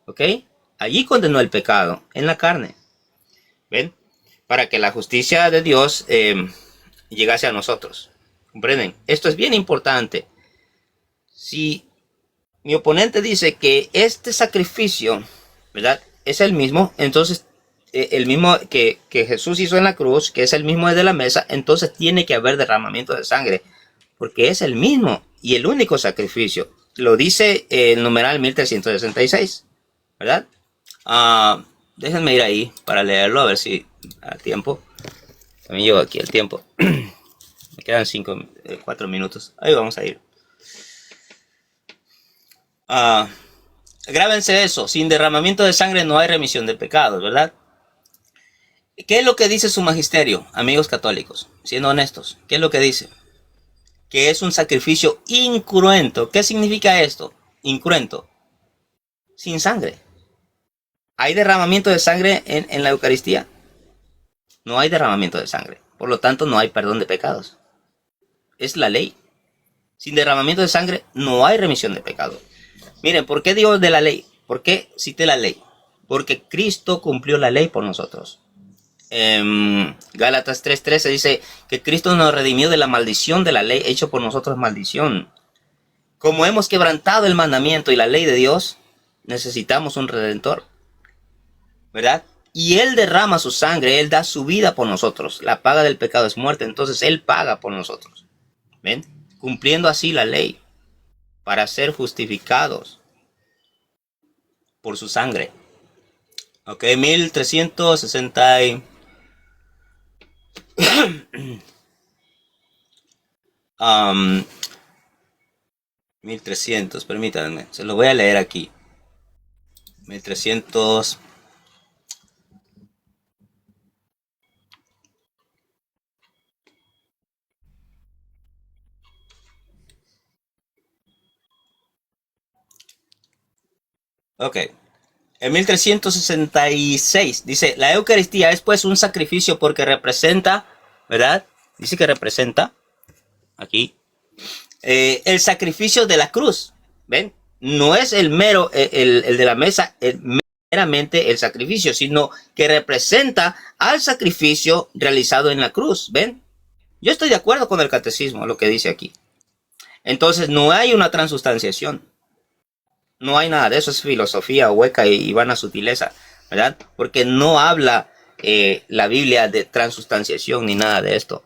¿Ok? Allí condenó el pecado, en la carne. ¿Ven? Para que la justicia de Dios llegase a nosotros. ¿Comprenden? Esto es bien importante. Si mi oponente dice que este sacrificio, ¿verdad? Es el mismo, entonces el mismo que Jesús hizo en la cruz, que es el mismo de la mesa, entonces tiene que haber derramamiento de sangre, porque es el mismo y el único sacrificio. Lo dice el numeral 1366, ¿verdad? Déjenme ir ahí para leerlo, a ver si a tiempo. También llevo aquí el tiempo. Me quedan 4 minutos. Ahí vamos a ir. Grábense eso. Sin derramamiento de sangre no hay remisión de pecados, ¿verdad? ¿Qué es lo que dice su magisterio, amigos católicos? Siendo honestos, ¿qué es lo que dice? Que es un sacrificio incruento. ¿Qué significa esto? Incruento. Sin sangre. ¿Hay derramamiento de sangre en la Eucaristía? No hay derramamiento de sangre. Por lo tanto, no hay perdón de pecados. Es la ley. Sin derramamiento de sangre no hay remisión de pecados. Miren, ¿por qué digo de la ley? ¿Por qué cité la ley? Porque Cristo cumplió la ley por nosotros. Gálatas 3:13 dice que Cristo nos redimió de la maldición de la ley, hecho por nosotros maldición. Como hemos quebrantado el mandamiento y la ley de Dios, necesitamos un redentor, ¿verdad? Y Él derrama su sangre, Él da su vida por nosotros. La paga del pecado es muerte, entonces Él paga por nosotros. ¿Ven? Cumpliendo así la ley para ser justificados por su sangre. Ok, 1360 1300, permítanme, se lo voy a leer aquí. 1300. Ok. En 1366 dice, la Eucaristía es pues un sacrificio porque representa, ¿verdad? Dice que representa, aquí, el sacrificio de la cruz. ¿Ven? No es el mero, el de la mesa, meramente el sacrificio, sino que representa al sacrificio realizado en la cruz. ¿Ven? Yo estoy de acuerdo con el catecismo, lo que dice aquí. Entonces no hay una transustanciación. No hay nada de eso, es filosofía hueca y vana sutileza, ¿verdad? Porque no habla la Biblia de transustanciación ni nada de esto.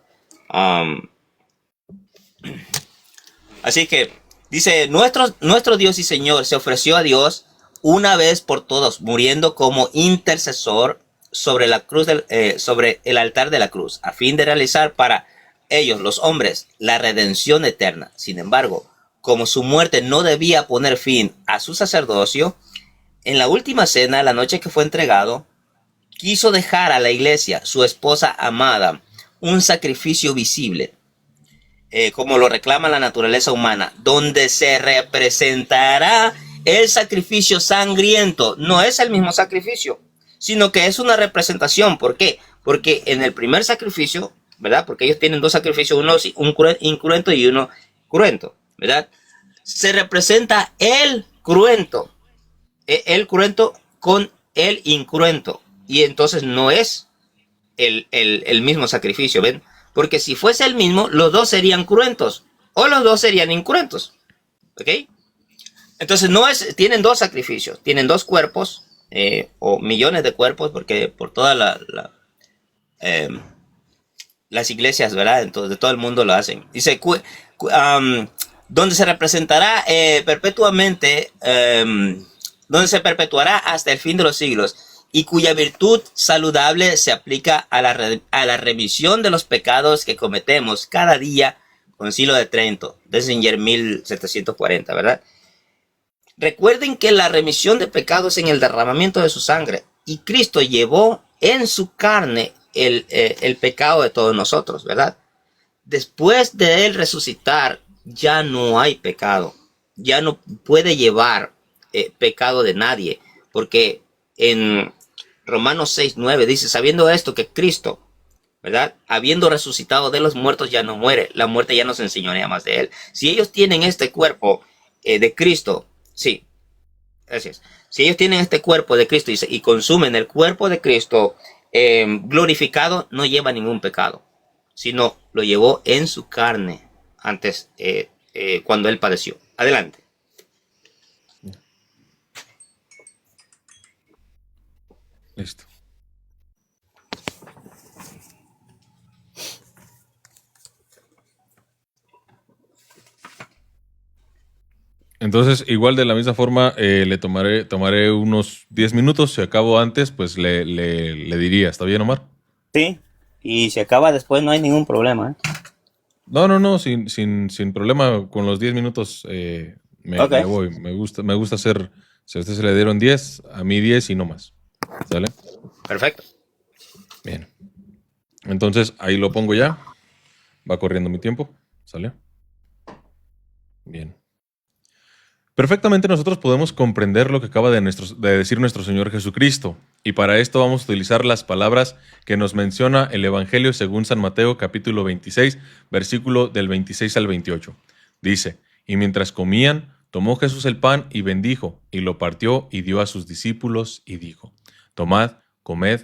Así que dice, nuestro Dios y Señor se ofreció a Dios una vez por todos, muriendo como intercesor sobre la cruz sobre el altar de la cruz, a fin de realizar para ellos, los hombres, la redención eterna. Sin embargo, como su muerte no debía poner fin a su sacerdocio, en la última cena, la noche que fue entregado, quiso dejar a la iglesia, su esposa amada, un sacrificio visible, como lo reclama la naturaleza humana, donde se representará el sacrificio sangriento. No es el mismo sacrificio, sino que es una representación. ¿Por qué? Porque en el primer sacrificio, ¿verdad? Porque ellos tienen dos sacrificios, uno incruento y uno cruento, ¿verdad? Se representa el cruento con el incruento, y entonces no es el mismo sacrificio, ¿ven? Porque si fuese el mismo, los dos serían cruentos o los dos serían incruentos, ¿ok? Entonces no es, tienen dos sacrificios, tienen dos cuerpos o millones de cuerpos, porque por toda las iglesias, ¿verdad? Entonces de todo el mundo lo hacen. Dice, donde se representará perpetuamente, donde se perpetuará hasta el fin de los siglos, y cuya virtud saludable se aplica a la remisión de los pecados que cometemos cada día. Concilio de Trento, Denzinger 1740, ¿verdad? Recuerden que la remisión de pecados en el derramamiento de su sangre, y Cristo llevó en su carne el pecado de todos nosotros, ¿verdad? Después de él resucitar, ya no hay pecado, ya no puede llevar pecado de nadie, porque en Romanos 6:9 dice, sabiendo esto que Cristo, ¿verdad? Habiendo resucitado de los muertos, ya no muere, la muerte ya no se enseñorea más de él. Si ellos tienen este cuerpo de Cristo, sí, Así es. Si ellos tienen este cuerpo de Cristo y consumen el cuerpo de Cristo glorificado, no lleva ningún pecado, sino lo llevó en su carne antes, cuando él padeció. Adelante. Listo. Entonces, igual de la misma forma, le tomaré unos 10 minutos. Si acabo antes, pues le diría. ¿Está bien, Omar? Sí, y si acaba después no hay ningún problema, ¿eh? No, sin problema. Con los 10 minutos me Ok, voy. Me gusta hacer. Si a usted se le dieron 10, a mí 10 y no más. ¿Sale? perfecto. Bien. Entonces, ahí lo pongo ya. Va corriendo mi tiempo. ¿Sale? Bien. Perfectamente nosotros podemos comprender lo que acaba de decir nuestro Señor Jesucristo, y para esto vamos a utilizar las palabras que nos menciona el Evangelio según San Mateo capítulo 26, versículo del 26 al 28. Dice, y mientras comían, tomó Jesús el pan y bendijo, y lo partió y dio a sus discípulos y dijo, tomad, comed,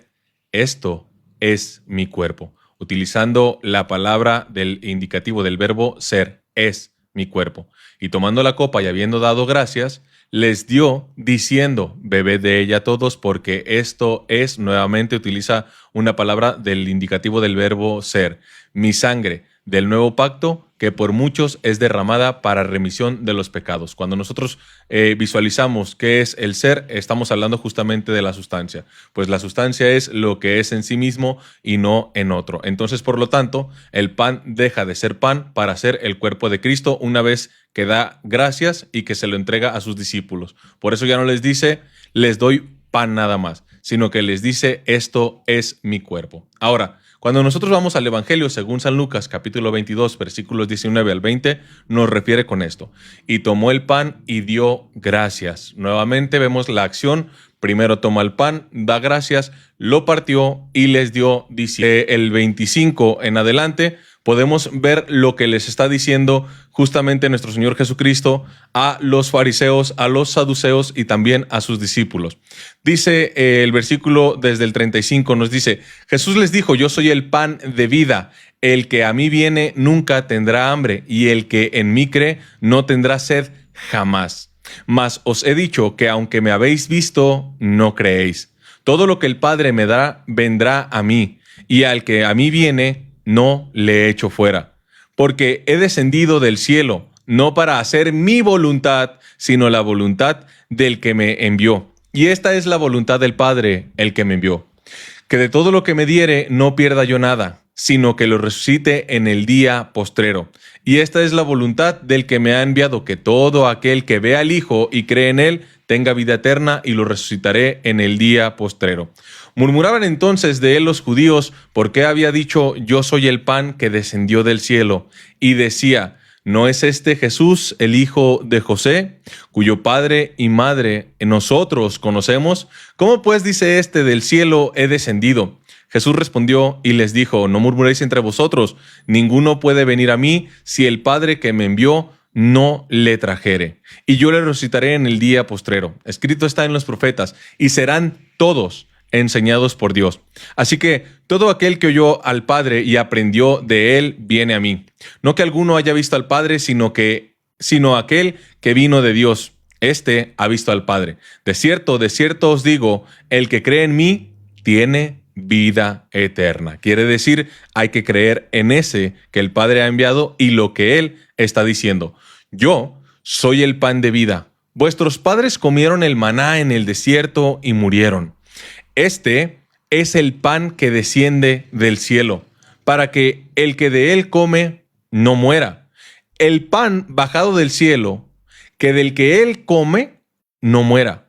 esto es mi cuerpo, utilizando la palabra del indicativo del verbo ser, es mi cuerpo. Y tomando la copa y habiendo dado gracias, les dio diciendo, bebed de ella todos, porque esto es, nuevamente utiliza una palabra del indicativo del verbo ser, mi sangre del nuevo pacto, que por muchos es derramada para remisión de los pecados. Cuando nosotros visualizamos qué es el ser, estamos hablando justamente de la sustancia, pues la sustancia es lo que es en sí mismo y no en otro. Entonces, por lo tanto, el pan deja de ser pan para ser el cuerpo de Cristo una vez que da gracias y que se lo entrega a sus discípulos. Por eso ya no les dice, les doy pan nada más, sino que les dice, esto es mi cuerpo. Ahora, cuando nosotros vamos al Evangelio según San Lucas, capítulo 22, versículos 19 al 20, nos refiere con esto. Y tomó el pan y dio gracias. Nuevamente vemos la acción. Primero toma el pan, da gracias, lo partió y les dio. El 25 en adelante podemos ver lo que les está diciendo justamente nuestro Señor Jesucristo a los fariseos, a los saduceos y también a sus discípulos. Dice el versículo desde el 35, nos dice, Jesús les dijo, yo soy el pan de vida, el que a mí viene nunca tendrá hambre, y el que en mí cree no tendrá sed jamás. Mas os he dicho que aunque me habéis visto, no creéis. Todo lo que el Padre me da vendrá a mí, y al que a mí viene, no le echo fuera. Porque he descendido del cielo, no para hacer mi voluntad, sino la voluntad del que me envió. Y esta es la voluntad del Padre, el que me envió. Que de todo lo que me diere no pierda yo nada, sino que lo resucite en el día postrero. Y esta es la voluntad del que me ha enviado, que todo aquel que vea al Hijo y cree en él, tenga vida eterna, y lo resucitaré en el día postrero. Murmuraban entonces de él los judíos, porque había dicho, yo soy el pan que descendió del cielo, y decía, ¿no es este Jesús el hijo de José, cuyo padre y madre nosotros conocemos? ¿Cómo pues dice este, del cielo he descendido? Jesús respondió y les dijo, no murmuréis entre vosotros, ninguno puede venir a mí si el Padre que me envió no le trajere, y yo le resucitaré en el día postrero. Escrito está en los profetas, y serán todos enseñados por Dios. Así que todo aquel que oyó al Padre y aprendió de él, viene a mí. No que alguno haya visto al Padre, sino aquel que vino de Dios. Este ha visto al Padre. De cierto os digo, el que cree en mí, tiene vida eterna. Quiere decir, hay que creer en ese que el Padre ha enviado y lo que él está diciendo. Yo soy el pan de vida. Vuestros padres comieron el maná en el desierto y murieron. Este es el pan que desciende del cielo, para que el que de él come no muera. El pan bajado del cielo, que del que él come no muera.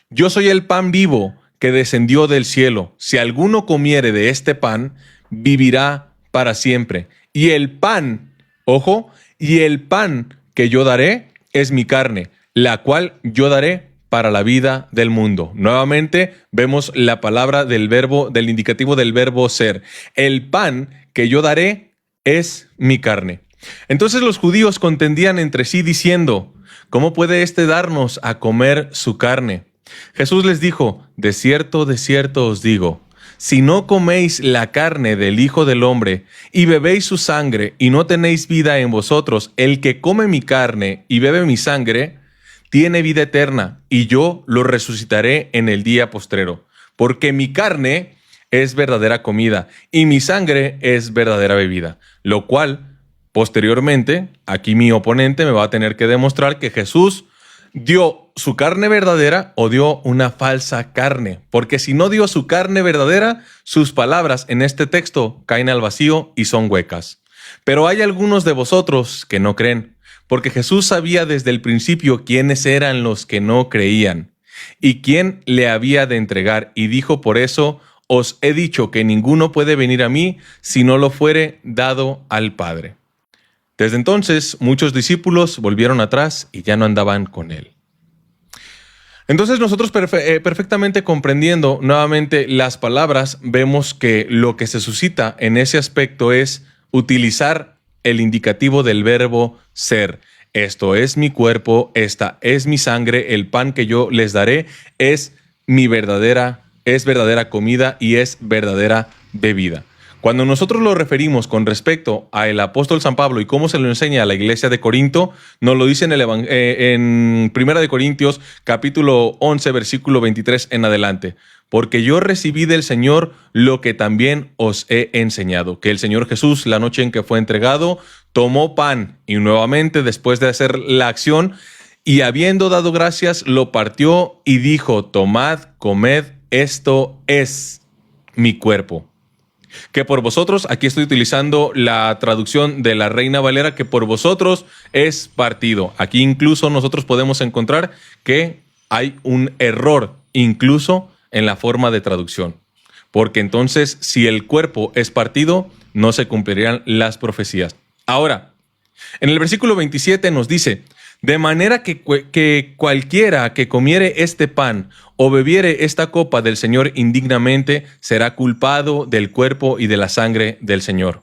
Yo soy el pan vivo que descendió del cielo. Si alguno comiere de este pan, vivirá para siempre. Y el pan, ojo, y el pan que yo daré es mi carne, la cual yo daré para la vida del mundo. Nuevamente vemos la palabra del indicativo del verbo ser. El pan que yo daré es mi carne. Entonces los judíos contendían entre sí diciendo, ¿cómo puede éste darnos a comer su carne? Jesús les dijo, de cierto os digo, si no coméis la carne del Hijo del Hombre y bebéis su sangre y no tenéis vida en vosotros, el que come mi carne y bebe mi sangre, tiene vida eterna, y yo lo resucitaré en el día postrero, porque mi carne es verdadera comida y mi sangre es verdadera bebida, lo cual, posteriormente, aquí mi oponente me va a tener que demostrar que Jesús dio su carne verdadera o dio una falsa carne, porque si no dio su carne verdadera, sus palabras en este texto caen al vacío y son huecas. Pero hay algunos de vosotros que no creen, porque Jesús sabía desde el principio quiénes eran los que no creían y quién le había de entregar, y dijo, por eso os he dicho que ninguno puede venir a mí si no lo fuere dado al Padre. Desde entonces, muchos discípulos volvieron atrás y ya no andaban con él. Entonces nosotros perfectamente comprendiendo nuevamente las palabras, vemos que lo que se suscita en ese aspecto es utilizar el indicativo del verbo ser. Esto es mi cuerpo, esta es mi sangre, el pan que yo les daré es verdadera comida y es verdadera bebida. Cuando nosotros lo referimos con respecto al apóstol San Pablo y cómo se lo enseña a la iglesia de Corinto, nos lo dice en Primera de Corintios, capítulo 11, versículo 23 en adelante. Porque yo recibí del Señor lo que también os he enseñado, que el Señor Jesús, la noche en que fue entregado, tomó pan y nuevamente, después de hacer la acción, y habiendo dado gracias, lo partió y dijo, tomad, comed, esto es mi cuerpo. Que por vosotros, aquí estoy utilizando la traducción de la Reina Valera, que por vosotros es partido. Aquí incluso nosotros podemos encontrar que hay un error, incluso en la forma de traducción. Porque entonces, si el cuerpo es partido, no se cumplirían las profecías. Ahora, en el versículo 27 nos dice, de manera que cualquiera que comiere este pan o bebiere esta copa del Señor indignamente será culpado del cuerpo y de la sangre del Señor.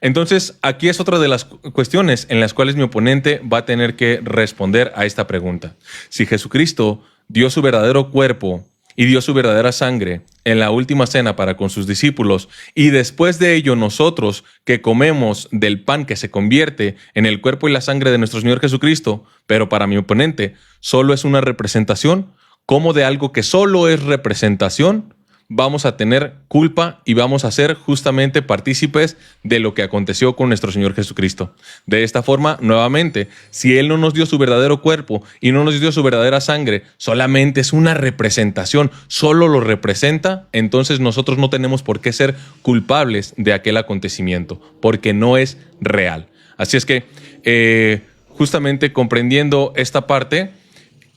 Entonces, aquí es otra de las cuestiones en las cuales mi oponente va a tener que responder a esta pregunta. Si Jesucristo dio su verdadero cuerpo y dio su verdadera sangre en la última cena para con sus discípulos, y después de ello nosotros que comemos del pan que se convierte en el cuerpo y la sangre de nuestro Señor Jesucristo, pero para mi oponente solo es una representación, ¿cómo de algo que solo es representación vamos a tener culpa y vamos a ser justamente partícipes de lo que aconteció con nuestro Señor Jesucristo? De esta forma, nuevamente, si Él no nos dio su verdadero cuerpo y no nos dio su verdadera sangre, solamente es una representación, solo lo representa, entonces nosotros no tenemos por qué ser culpables de aquel acontecimiento, porque no es real. Así es que, justamente comprendiendo esta parte,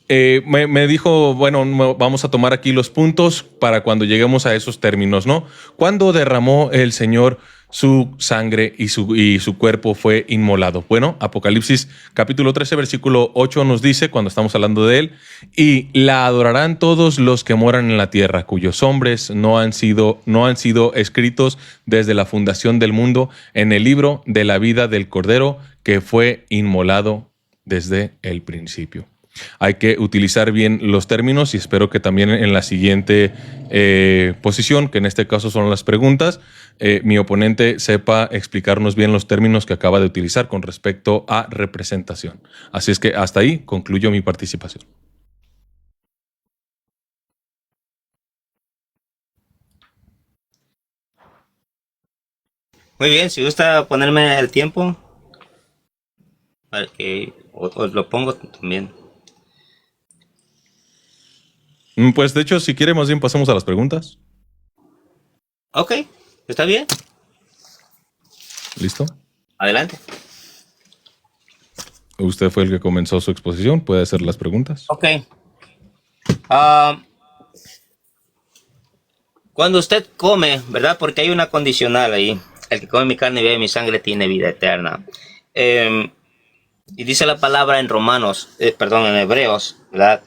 me dijo, bueno, vamos a tomar aquí los puntos para cuando lleguemos a esos términos, ¿no? ¿Cuándo derramó el Señor su sangre y su cuerpo fue inmolado? Bueno, Apocalipsis capítulo 13, versículo 8 nos dice, cuando estamos hablando de él, y la adorarán todos los que moran en la tierra, cuyos nombres no han sido escritos desde la fundación del mundo en el libro de la vida del Cordero que fue inmolado desde el principio. Hay que utilizar bien los términos y espero que también en la siguiente posición, que en este caso son las preguntas, mi oponente sepa explicarnos bien los términos que acaba de utilizar con respecto a representación. Así es que hasta ahí concluyo mi participación. Muy bien, si gusta ponerme el tiempo, para que os lo pongo también. Pues de hecho, si quiere, más bien pasemos a las preguntas. Ok, está bien. ¿Listo? Adelante. Usted fue el que comenzó su exposición, puede hacer las preguntas. Ok. Cuando usted come, ¿verdad? Porque hay una condicional ahí. El que come mi carne y bebe mi sangre tiene vida eterna. Y dice la palabra en Romanos, en Hebreos, ¿verdad?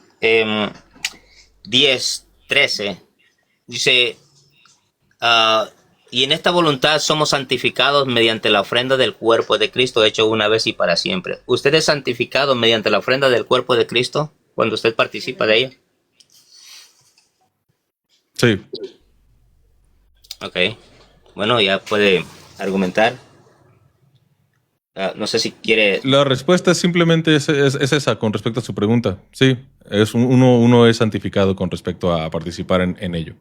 10, 13. Dice, Y en esta voluntad somos santificados mediante la ofrenda del cuerpo de Cristo hecho una vez y para siempre. ¿Usted es santificado mediante la ofrenda del cuerpo de Cristo cuando usted participa de ella? Sí. Ok. Bueno, ya puede argumentar. No sé si quiere... La respuesta simplemente es esa con respecto a su pregunta. Sí, uno es santificado con respecto a participar en ello.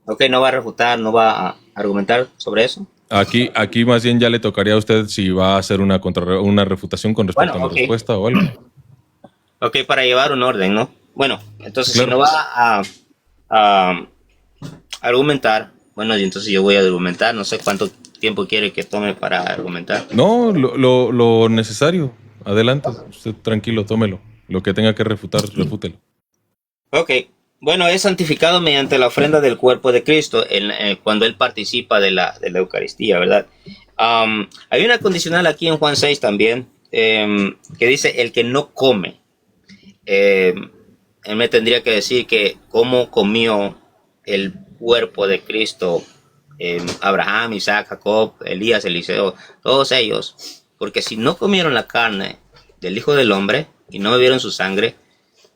Ok, no va a refutar, no va a argumentar sobre eso. Aquí más bien ya le tocaría a usted si va a hacer una refutación con respecto a mi respuesta o algo. Ok, para llevar un orden, ¿no? Bueno, entonces claro. Si no va a argumentar, bueno, y entonces yo voy a argumentar. No sé cuánto tiempo quiere que tome para argumentar. No, lo necesario. Adelante, usted tranquilo, tómelo. Lo que tenga que refutar, refútelo. Ok. Bueno, es santificado mediante la ofrenda del cuerpo de Cristo cuando Él participa de la Eucaristía, ¿verdad? Hay una condicional aquí en Juan 6 también, que dice, el que no come. Él me tendría que decir que cómo comió el cuerpo de Cristo Abraham, Isaac, Jacob, Elías, Eliseo, todos ellos. Porque si no comieron la carne del Hijo del Hombre y no bebieron su sangre,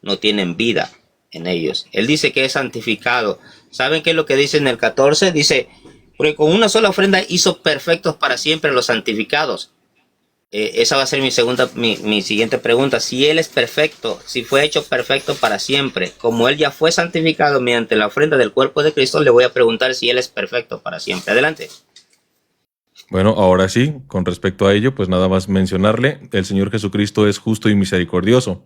no tienen vida en ellos. Él dice que es santificado. ¿Saben qué es lo que dice en el 14? Dice, porque con una sola ofrenda hizo perfectos para siempre los santificados. Esa va a ser mi siguiente pregunta. Si Él es perfecto, si fue hecho perfecto para siempre, como Él ya fue santificado mediante la ofrenda del cuerpo de Cristo, le voy a preguntar si Él es perfecto para siempre. Adelante. Bueno, ahora sí, con respecto a ello, pues nada más mencionarle, el Señor Jesucristo es justo y misericordioso.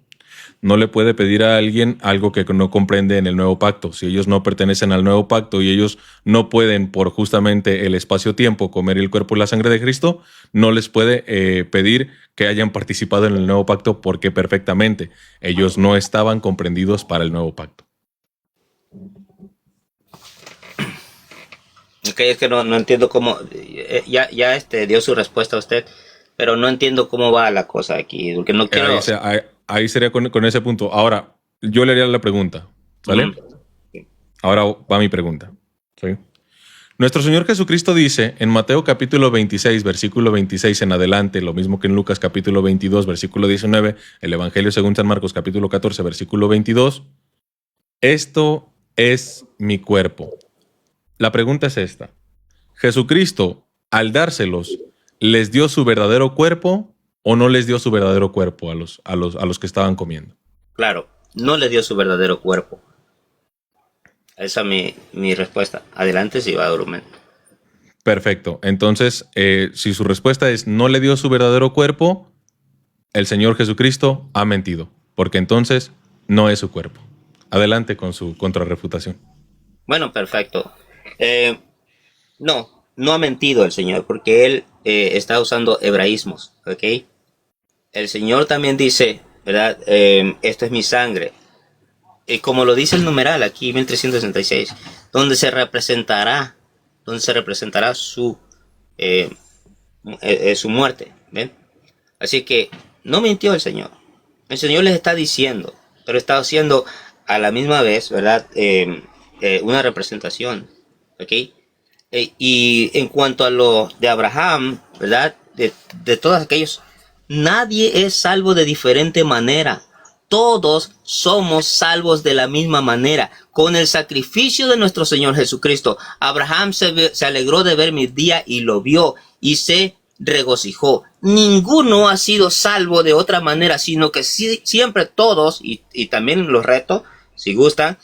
No le puede pedir a alguien algo que no comprende en el nuevo pacto. Si ellos no pertenecen al nuevo pacto y ellos no pueden por justamente el espacio-tiempo comer el cuerpo y la sangre de Cristo, no les puede pedir que hayan participado en el nuevo pacto porque perfectamente ellos no estaban comprendidos para el nuevo pacto. Ok, es que no entiendo cómo, ya dio su respuesta a usted, pero no entiendo cómo va la cosa aquí, porque no quiero... Ahí sería con ese punto. Ahora, yo le haría la pregunta, ¿sale? Ahora va mi pregunta, ¿sí? Nuestro Señor Jesucristo dice en Mateo capítulo 26, versículo 26 en adelante, lo mismo que en Lucas capítulo 22, versículo 19, el Evangelio según San Marcos capítulo 14, versículo 22, esto es mi cuerpo. La pregunta es esta. ¿Jesucristo, al dárselos, les dio su verdadero cuerpo o no les dio su verdadero cuerpo a los que estaban comiendo? Claro, no les dio su verdadero cuerpo. Esa es mi respuesta. Adelante si va a argumentar. Perfecto. Entonces, si su respuesta es no le dio su verdadero cuerpo, el Señor Jesucristo ha mentido, porque entonces no es su cuerpo. Adelante con su contrarrefutación. Bueno, perfecto. No ha mentido el Señor, porque Él está usando hebraísmos, ¿ok? El Señor también dice, ¿verdad? Esto es mi sangre. Como lo dice el numeral aquí, 1366, donde se representará su muerte, ¿ven? Así que no mintió el Señor. El Señor les está diciendo, pero está haciendo a la misma vez, ¿verdad? Una representación, ¿ok? Y en cuanto a lo de Abraham, ¿verdad? De todos aquellos, nadie es salvo de diferente manera. Todos somos salvos de la misma manera. Con el sacrificio de nuestro Señor Jesucristo, Abraham se alegró de ver mi día y lo vio y se regocijó. Ninguno ha sido salvo de otra manera, sino que siempre todos, y también los reto, si gustan,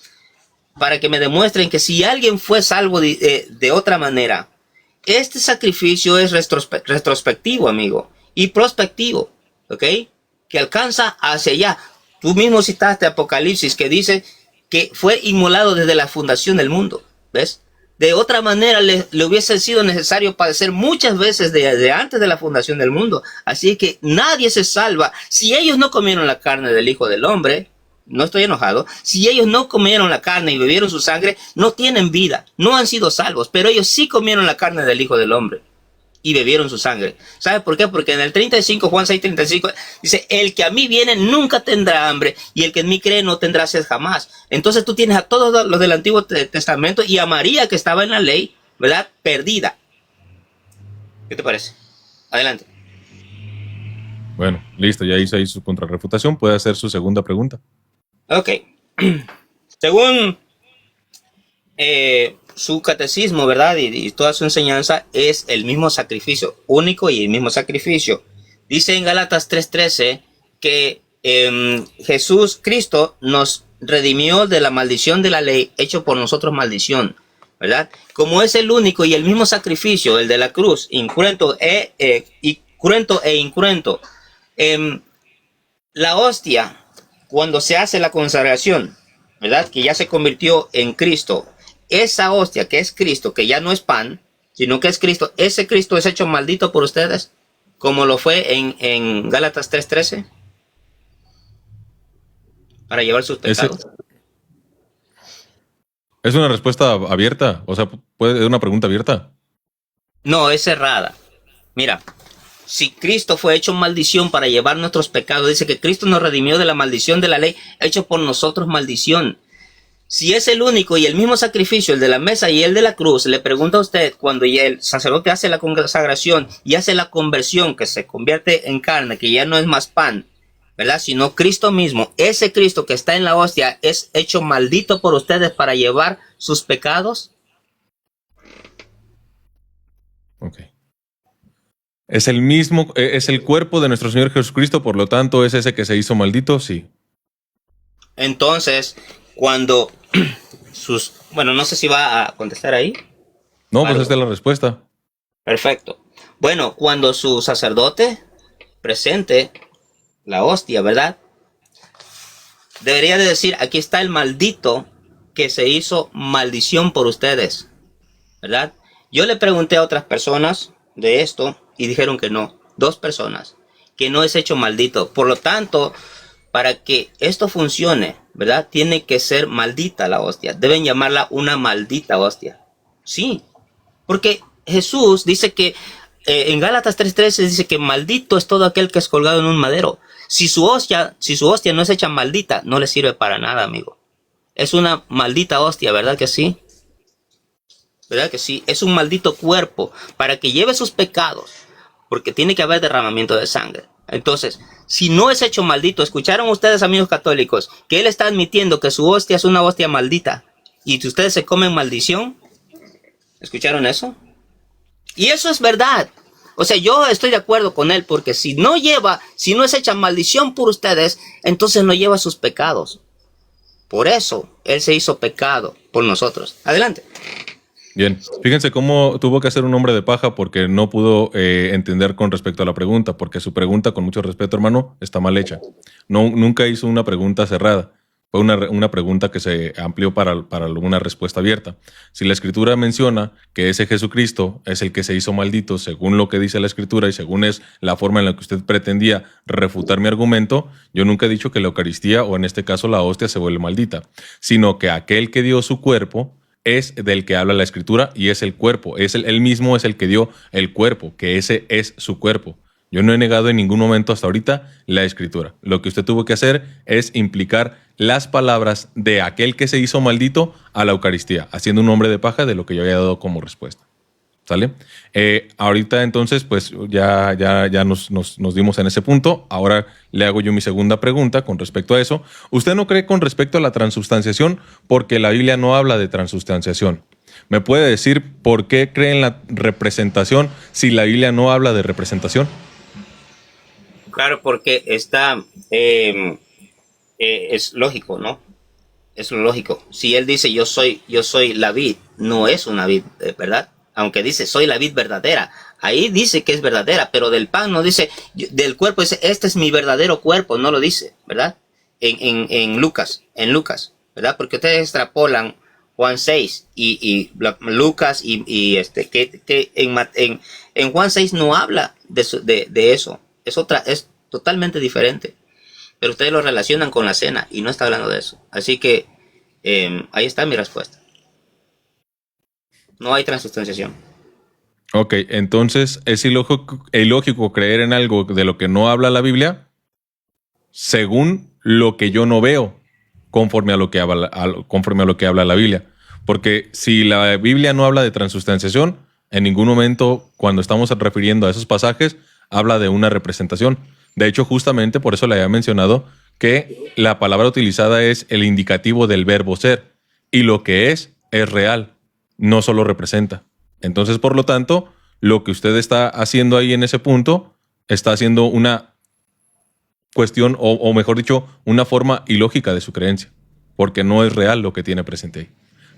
para que me demuestren que si alguien fue salvo de otra manera, este sacrificio es retrospectivo, amigo, y prospectivo, ¿ok? Que alcanza hacia allá. Tú mismo citaste Apocalipsis, que dice que fue inmolado desde la fundación del mundo, ¿ves? De otra manera le hubiese sido necesario padecer muchas veces desde antes de la fundación del mundo. Así que nadie se salva. Si ellos no comieron la carne del Hijo del Hombre, no estoy enojado, si ellos no comieron la carne y bebieron su sangre, no tienen vida, no han sido salvos, pero ellos sí comieron la carne del Hijo del Hombre y bebieron su sangre. ¿Sabe por qué? Porque en el 35, Juan 6:35, dice, el que a mí viene nunca tendrá hambre, y el que en mí cree no tendrá sed jamás. Entonces tú tienes a todos los del Antiguo Testamento y a María, que estaba en la ley, ¿verdad? Perdida. ¿Qué te parece? Adelante. Bueno, listo, ya hice ahí su contrarrefutación. Puede hacer su segunda pregunta. Ok. Según su catecismo, ¿verdad? Y toda su enseñanza es el mismo sacrificio, único y el mismo sacrificio. Dice en Gálatas 3:13 que Jesús Cristo nos redimió de la maldición de la ley, hecho por nosotros maldición, ¿verdad? Como es el único y el mismo sacrificio, el de la cruz, incruento e incruento. La hostia, cuando se hace la consagración, ¿verdad? Que ya se convirtió en Cristo. Esa hostia que es Cristo, que ya no es pan, sino que es Cristo, ese Cristo es hecho maldito por ustedes, como lo fue en Gálatas 3:13, para llevar sus Ese, pecados. es una respuesta abierta, o sea, puede ser una pregunta abierta. No, es cerrada. Mira, si Cristo fue hecho maldición para llevar nuestros pecados, dice que Cristo nos redimió de la maldición de la ley, hecho por nosotros maldición. Si es el único y el mismo sacrificio, el de la mesa y el de la cruz, le pregunto a usted, cuando ya el sacerdote hace la consagración y hace la conversión, que se convierte en carne, que ya no es más pan, ¿verdad? Sino Cristo mismo, ese Cristo que está en la hostia, ¿es hecho maldito por ustedes para llevar sus pecados? Ok. Es el mismo, es el cuerpo de nuestro Señor Jesucristo, por lo tanto, es ese que se hizo maldito, sí. Entonces, cuando bueno, no sé si va a contestar ahí. No, pues Algo. esta es la respuesta. Perfecto. Bueno, cuando su sacerdote presente la hostia, ¿verdad? Debería de decir, aquí está el maldito que se hizo maldición por ustedes, ¿verdad? Yo le pregunté a otras personas de esto y dijeron que no. 2 personas, que no es hecho maldito. Por lo tanto, para que esto funcione, ¿verdad? Tiene que ser maldita la hostia. Deben llamarla una maldita hostia. Sí, porque Jesús dice que en Gálatas 3:13 dice que maldito es todo aquel que es colgado en un madero. Si su hostia no es hecha maldita, no le sirve para nada, amigo. Es una maldita hostia, ¿verdad que sí? ¿Verdad que sí? Es un maldito cuerpo para que lleve sus pecados, porque tiene que haber derramamiento de sangre. Entonces, si no es hecho maldito, ¿escucharon ustedes, amigos católicos, que él está admitiendo que su hostia es una hostia maldita? Y si ustedes se comen maldición, ¿escucharon eso? Y eso es verdad. O sea, yo estoy de acuerdo con él, porque si no es hecha maldición por ustedes, entonces no lleva sus pecados. Por eso, él se hizo pecado por nosotros. Adelante. Bien, fíjense cómo tuvo que hacer un hombre de paja porque no pudo entender con respecto a la pregunta, porque su pregunta, con mucho respeto, hermano, está mal hecha. No, nunca hizo una pregunta cerrada. Fue una pregunta que se amplió para una respuesta abierta. Si la Escritura menciona que ese Jesucristo es el que se hizo maldito, según lo que dice la Escritura y según es la forma en la que usted pretendía refutar mi argumento, yo nunca he dicho que la Eucaristía, o en este caso la hostia, se vuelve maldita, sino que aquel que dio su cuerpo es del que habla la Escritura y es el cuerpo. Él mismo es el que dio el cuerpo, que ese es su cuerpo. Yo no he negado en ningún momento hasta ahorita la Escritura. Lo que usted tuvo que hacer es implicar las palabras de aquel que se hizo maldito a la Eucaristía, haciendo un hombre de paja de lo que yo había dado como respuesta. ¿Sale? Ahorita entonces, pues ya nos dimos en ese punto. Ahora le hago yo mi segunda pregunta con respecto a eso. ¿Usted no cree con respecto a la transubstanciación? Porque la Biblia no habla de transubstanciación. ¿Me puede decir por qué cree en la representación si la Biblia no habla de representación? Claro, porque es lógico, ¿no? Es lo lógico. Si él dice yo soy la vid, no es una vid, ¿verdad? Aunque dice soy la vid verdadera, ahí dice que es verdadera, pero del pan no dice, del cuerpo dice este es mi verdadero cuerpo, no lo dice, ¿verdad? En Lucas, ¿verdad? Porque ustedes extrapolan Juan 6 y Lucas que en Juan 6 no habla de eso, es totalmente diferente. Pero ustedes lo relacionan con la cena y no está hablando de eso. Así que ahí está mi respuesta. No hay transubstanciación. Ok, entonces es ilógico creer en algo de lo que no habla la Biblia según lo que yo no veo, conforme a lo que habla la Biblia. Porque si la Biblia no habla de transubstanciación, En ningún momento, cuando estamos refiriendo a esos pasajes, habla de una representación. De hecho, justamente por eso le había mencionado que la palabra utilizada es el indicativo del verbo ser. Y lo que es real, no solo representa. Entonces, por lo tanto, lo que usted está haciendo ahí en ese punto, está haciendo una cuestión, o mejor dicho, una forma ilógica de su creencia. Porque no es real lo que tiene presente ahí.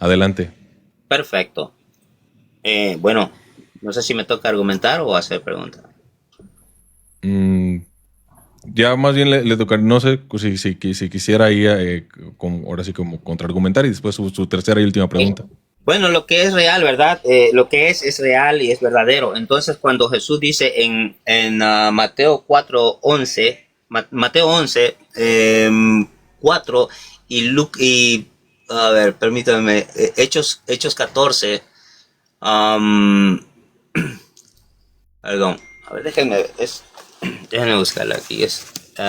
Adelante. Perfecto. Bueno, no sé si me toca argumentar o hacer preguntas. Ya más bien le tocaría, no sé si quisiera ahí, ahora sí como contraargumentar y después su tercera y última pregunta. Bueno, lo que es real, ¿verdad? Lo que es real y es verdadero. Entonces, cuando Jesús dice en Mateo 4:11, Mateo 11, 4 y a ver, permítanme, Hechos 14, perdón, a ver, déjenme buscarla aquí. Es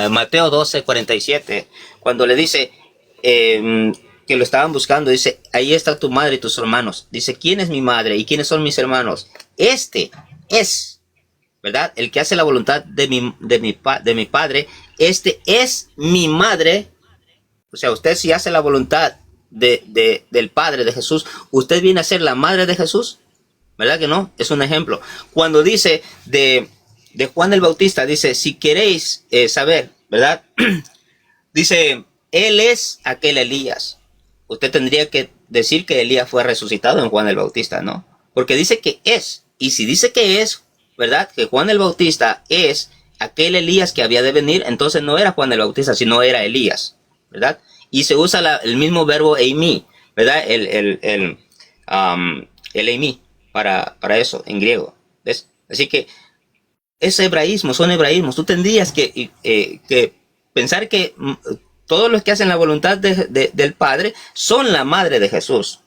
Mateo 12:47, cuando le dice que lo estaban buscando, dice, ahí está tu madre y tus hermanos. Dice, ¿quién es mi madre y quiénes son mis hermanos? Este es, ¿verdad? El que hace la voluntad de mi padre, este es mi madre. O sea, usted si hace la voluntad del Padre de Jesús, usted viene a ser la madre de Jesús, ¿verdad que no? Es un ejemplo. Cuando dice de Juan el Bautista, dice, si queréis saber, ¿verdad? Dice, él es aquel Elías. Usted tendría que decir que Elías fue resucitado en Juan el Bautista, ¿no? Porque dice que es. Y si dice que es, ¿verdad? Que Juan el Bautista es aquel Elías que había de venir, entonces no era Juan el Bautista, sino era Elías, ¿verdad? Y se usa el mismo verbo eimi, ¿verdad? El eimi para eso en griego. ¿Ves? Así que es hebraísmo, son hebraísmos. Tú tendrías que pensar que todos los que hacen la voluntad del Padre son la madre de Jesús,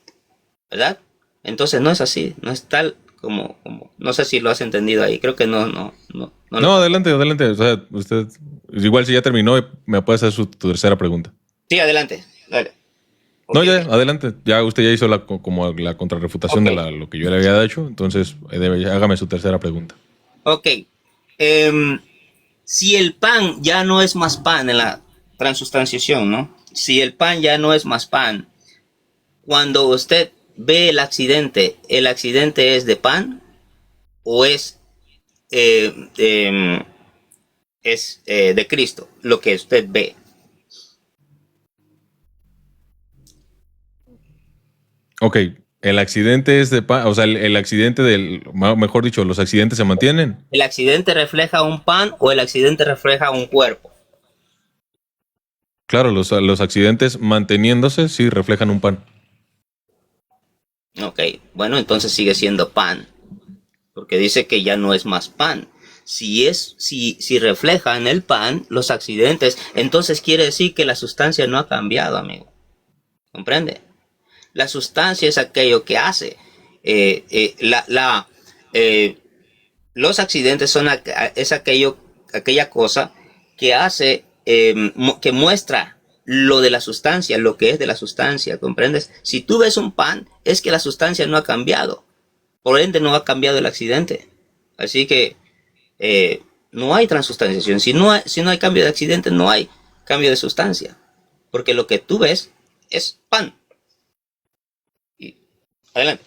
¿verdad? Entonces no es así, no es tal como no sé si lo has entendido ahí, creo que no. No, adelante. O sea, usted, igual si ya terminó, me puede hacer su tercera pregunta. Sí, adelante, dale. Okay. No, ya, adelante. Ya usted ya hizo como la contrarrefutación de lo que yo le había hecho, entonces hágame su tercera pregunta. Ok. Si el pan ya no es más pan en la transustanciación, ¿no? Si el pan ya no es más pan, cuando usted ve el accidente es de pan o es de Cristo, lo que usted ve. Ok, el accidente es de pan, o sea, el accidente mejor dicho, los accidentes se mantienen. ¿El accidente refleja un pan o el accidente refleja un cuerpo? Claro, los accidentes manteniéndose sí reflejan un pan. Ok, bueno, entonces sigue siendo pan, porque dice que ya no es más pan. Si reflejan el pan los accidentes, entonces quiere decir que la sustancia no ha cambiado, amigo. ¿Comprende? La sustancia es aquello que hace. Los accidentes es aquella cosa que hace, que muestra lo de la sustancia, lo que es de la sustancia, ¿comprendes? Si tú ves un pan, es que la sustancia no ha cambiado. Por ende, no ha cambiado el accidente. Así que no hay transustanciación. Si no hay cambio de accidente, no hay cambio de sustancia. Porque lo que tú ves es pan. Adelante.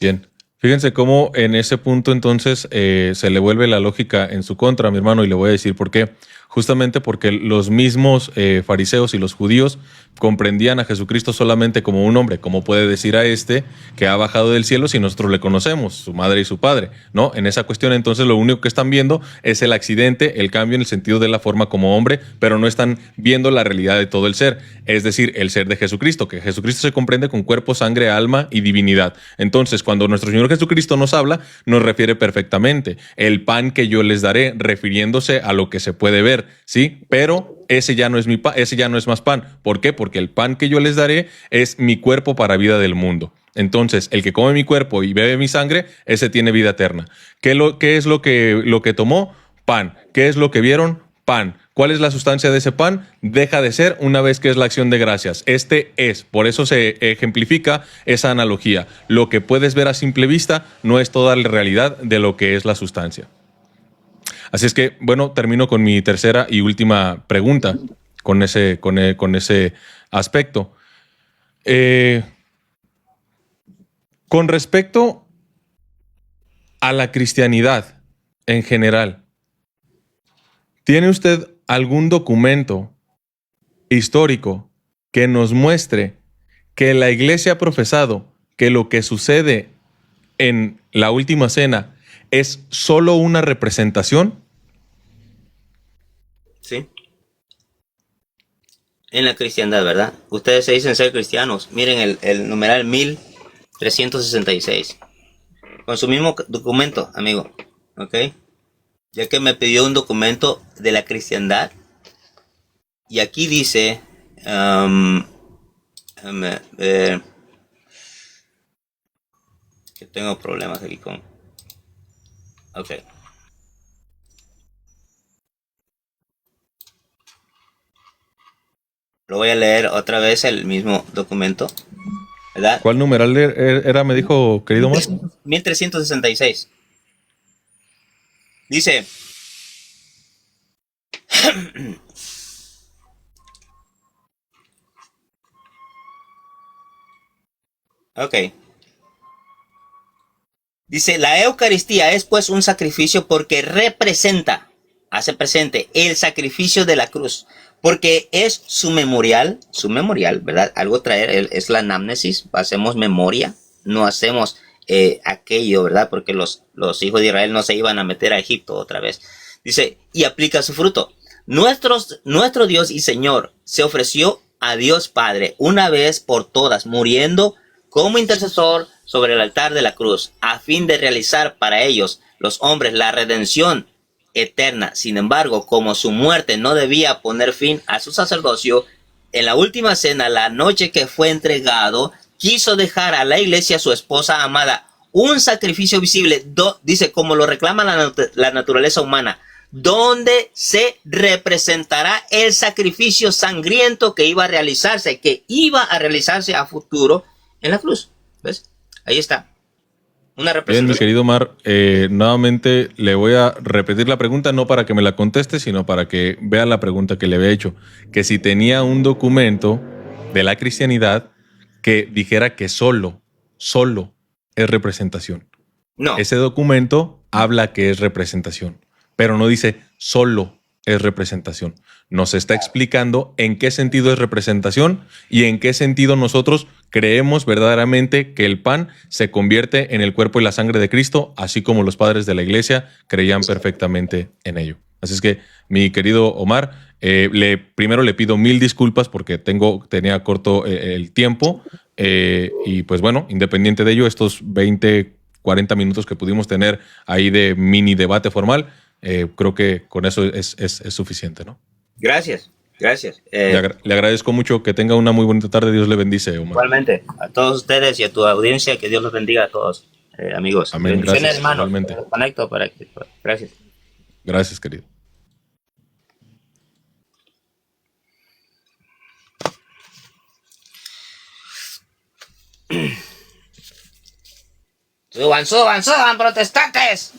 Bien. Fíjense cómo en ese punto entonces se le vuelve la lógica en su contra, mi hermano, y le voy a decir por qué. Justamente porque los mismos fariseos y los judíos comprendían a Jesucristo solamente como un hombre. ¿Cómo puede decir a este que ha bajado del cielo si nosotros le conocemos, su madre y su padre? ¿No? En esa cuestión entonces lo único que están viendo es el accidente, el cambio en el sentido de la forma como hombre, pero no están viendo la realidad de todo el ser, es decir, el ser de Jesucristo, que Jesucristo se comprende con cuerpo, sangre, alma y divinidad. Entonces, cuando nuestro Señor Jesucristo nos habla, nos refiere perfectamente el pan que yo les daré, refiriéndose a lo que se puede ver, ¿sí? Pero ese ya no es ese ya no es más pan. ¿Por qué? Porque el pan que yo les daré es mi cuerpo para vida del mundo. Entonces, el que come mi cuerpo y bebe mi sangre, ese tiene vida eterna. ¿Qué es lo que tomó? Pan. ¿Qué es lo que vieron? Pan. ¿Cuál es la sustancia de ese pan? Deja de ser una vez que es la acción de gracias. Por eso se ejemplifica esa analogía. Lo que puedes ver a simple vista no es toda la realidad de lo que es la sustancia. Así es que, bueno, termino con mi tercera y última pregunta con ese aspecto. Con respecto a la cristianidad en general, ¿tiene usted algún documento histórico que nos muestre que la Iglesia ha profesado que lo que sucede en la última cena es solo una representación? Sí. En la cristiandad, ¿verdad? Ustedes se dicen ser cristianos. Miren el numeral 1366. Con su mismo documento, amigo. ¿Ok? Ya que me pidió un documento de la cristiandad. Y aquí dice... que tengo problemas aquí con... Ok. Lo voy a leer otra vez el mismo documento, ¿verdad? ¿Cuál numeral era, me dijo, querido Omar? 1366. Dice... Ok. Dice, la Eucaristía es pues un sacrificio porque representa, hace presente, el sacrificio de la cruz. Porque es su memorial, ¿verdad? Algo traer, es la anamnesis, hacemos memoria, no hacemos aquello, ¿verdad? Porque los hijos de Israel no se iban a meter a Egipto otra vez. Dice, y aplica su fruto. Nuestro Dios y Señor se ofreció a Dios Padre una vez por todas, muriendo como intercesor sobre el altar de la cruz, a fin de realizar para ellos, los hombres, la redención eterna. Sin embargo, como su muerte no debía poner fin a su sacerdocio, en la última cena, la noche que fue entregado, quiso dejar a la iglesia, su esposa amada, un sacrificio visible, dice, como lo reclama la naturaleza humana, donde se representará el sacrificio sangriento que iba a realizarse a futuro en la cruz. ¿Ves? Ahí está. Una representación. Bien, mi querido Omar, nuevamente le voy a repetir la pregunta, no para que me la conteste, sino para que vea la pregunta que le había hecho. Que si tenía un documento de la cristianidad que dijera que solo es representación. No. Ese documento habla que es representación, pero no dice solo es representación. Nos está explicando en qué sentido es representación y en qué sentido nosotros creemos verdaderamente que el pan se convierte en el cuerpo y la sangre de Cristo, así como los padres de la iglesia creían perfectamente en ello. Así es que, mi querido Omar, primero le pido 1000 disculpas porque tenía corto el tiempo y pues bueno, independiente de ello, estos 40 minutos que pudimos tener ahí de mini debate formal, creo que con eso es suficiente, ¿no? Gracias. Le agradezco mucho, que tenga una muy bonita tarde. Dios le bendice, Omar. Igualmente, a todos ustedes y a tu audiencia, que Dios los bendiga a todos, amigos. Amén. Bendiciones, Gracias, hermano. igualmente. Conecto para que... Gracias. Gracias, querido. Suban, protestantes.